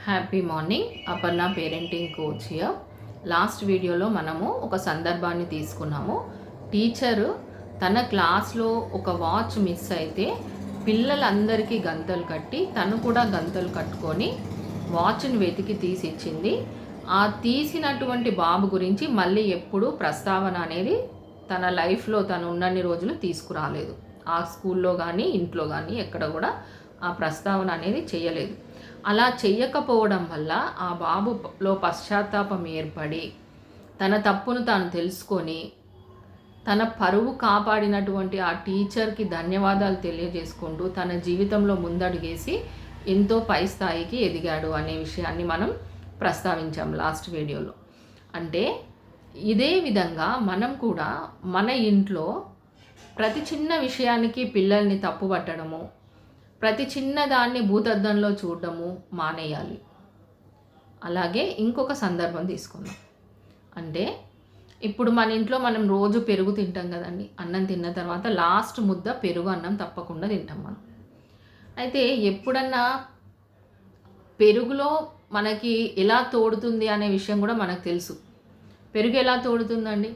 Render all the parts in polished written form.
Happy morning. Aparna parenting coach here. Last వీడియోలో మనము ఒక సందర్భాన్ని తీసుకున్నాము. టీచరు తన క్లాస్లో ఒక వాచ్ మిస్ అయితే పిల్లలందరికీ గంతలు కట్టి తను కూడా గంతలు కట్టుకొని వాచ్ని వెతికి తీసి ఇచ్చింది. ఆ తీసినటువంటి బాబు గురించి మళ్ళీ ఎప్పుడూ ప్రస్తావన అనేది తన లైఫ్లో తను ఉన్నన్ని రోజులు తీసుకురాలేదు. ఆ స్కూల్లో కానీ ఇంట్లో కానీ ఎక్కడ కూడా ఆ ప్రస్తావన అనేది చేయలేదు. అలా చెయ్యకపోవడం వల్ల ఆ బాబులో పశ్చాత్తాపం ఏర్పడి తన తప్పును తాను తెలుసుకొని తన పరువు కాపాడినటువంటి ఆ టీచర్కి ధన్యవాదాలు తెలియజేసుకుంటూ తన జీవితంలో ముందడుగేసి ఎంతో పై స్థాయికి ఎదిగాడు అనే విషయాన్ని మనం ప్రస్తావించాం లాస్ట్ వీడియోలో. అంటే ఇదే విధంగా మనం కూడా మన ఇంట్లో ప్రతి చిన్న విషయానికి పిల్లల్ని తప్పుపట్టడము, ప్రతి చిన్నదాన్ని భూతద్దంలో చూడడము మానేయాలి. అలాగే ఇంకొక సందర్భం తీసుకుందాం. అంటే ఇప్పుడు మన ఇంట్లో మనం రోజు పెరుగు తింటాం కదండి. అన్నం తిన్న తర్వాత లాస్ట్ ముద్ద పెరుగు అన్నం తప్పకుండా తింటాం మనం. అయితే ఎప్పుడన్నా పెరుగులో మనకి ఎలా తోడుతుంది అనే విషయం కూడా మనకు తెలుసు. పెరుగు ఎలా తోడుతుందండి?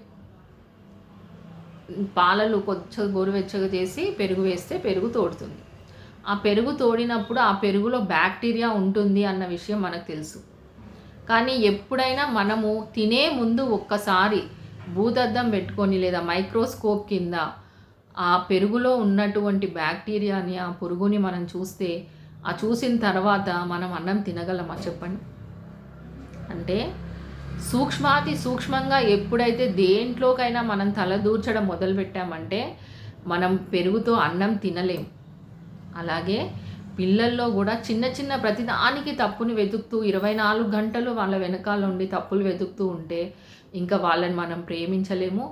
పాలలు కొంచెం గోరువెచ్చగా చేసి పెరుగు వేస్తే పెరుగు తోడుతుంది. ఆ పెరుగు తోడినప్పుడు ఆ పెరుగులో బ్యాక్టీరియా ఉంటుంది అన్న విషయం మనకు తెలుసు. కానీ ఎప్పుడైనా మనము తినే ముందు ఒక్కసారి భూతద్దం పెట్టుకొని లేదా మైక్రోస్కోప్ కింద ఆ పెరుగులో ఉన్నటువంటి బ్యాక్టీరియాని, ఆ పురుగుని మనం చూస్తే ఆ చూసిన తర్వాత మనం అన్నం తినగలమా చెప్పండి? అంటే సూక్ష్మాతి సూక్ష్మంగా ఎప్పుడైతే దేంట్లోకైనా మనం తలదూర్చడం మొదలుపెట్టామంటే మనం పెరుగుతో అన్నం తినలేం. అలాగే పిల్లల్లో కూడా చిన్న చిన్న ప్రతిదానికి తప్పుని వెతుకుతూ 24 గంటలు వాళ్ళ వెనకాల ఉండి తప్పులు వెతుకుతూ ఉంటే ఇంకా వాళ్ళని మనం ప్రేమించలేము.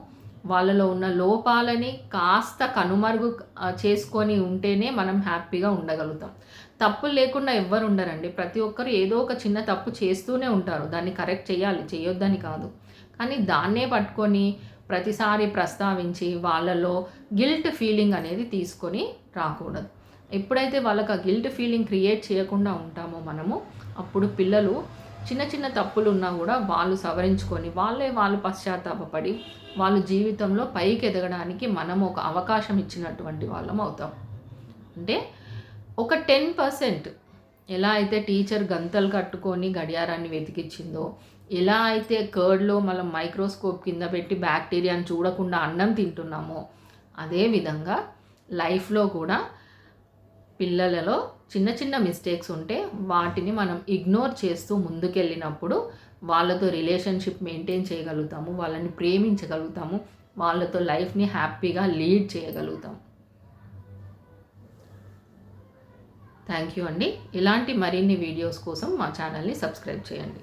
వాళ్ళలో ఉన్న లోపాలని కాస్త కనుమరుగు చేసుకొని ఉంటేనే మనం హ్యాపీగా ఉండగలుగుతాం. తప్పులు లేకుండా ఎవ్వరు ఉండరండి. ప్రతి ఒక్కరు ఏదో ఒక చిన్న తప్పు చేస్తూనే ఉంటారు. దాన్ని కరెక్ట్ చేయాలి, చేయొద్దని కాదు. కానీ దాన్నే పట్టుకొని ప్రతిసారి ప్రస్తావించి వాళ్ళలో గిల్ట్ ఫీలింగ్ అనేది తీసుకొని రాకూడదు. ఎప్పుడైతే వాళ్ళకి ఆ గిల్ట్ ఫీలింగ్ క్రియేట్ చేయకుండా ఉంటామో మనము, అప్పుడు పిల్లలు చిన్న చిన్న తప్పులు ఉన్నా కూడా వాళ్ళు సవరించుకొని వాళ్ళు పశ్చాత్తాపపడి వాళ్ళు జీవితంలో పైకి ఎదగడానికి మనం ఒక అవకాశం ఇచ్చినటువంటి వాళ్ళం అవుతాం. అంటే ఒక 10% ఎలా అయితే టీచర్ గంతలు కట్టుకొని గడియారాన్ని వెతికిచ్చిందో, ఎలా అయితే కర్డ్లో మనం మైక్రోస్కోప్ కింద పెట్టి బ్యాక్టీరియాని చూడకుండా అన్నం తింటున్నామో, అదేవిధంగా లైఫ్లో కూడా పిల్లలలో చిన్న చిన్న మిస్టేక్స్ ఉంటే వాటిని మనం ఇగ్నోర్ చేస్తూ ముందుకెళ్ళినప్పుడు వాళ్ళతో రిలేషన్షిప్ మెయింటైన్ చేయగలుగుతాము, వాళ్ళని ప్రేమించగలుగుతాము, వాళ్ళతో లైఫ్ని హ్యాపీగా లీడ్ చేయగలుగుతాము. థ్యాంక్ యూ అండి. ఇలాంటి మరిన్ని వీడియోస్ కోసం మా ఛానల్ని సబ్స్క్రైబ్ చేయండి.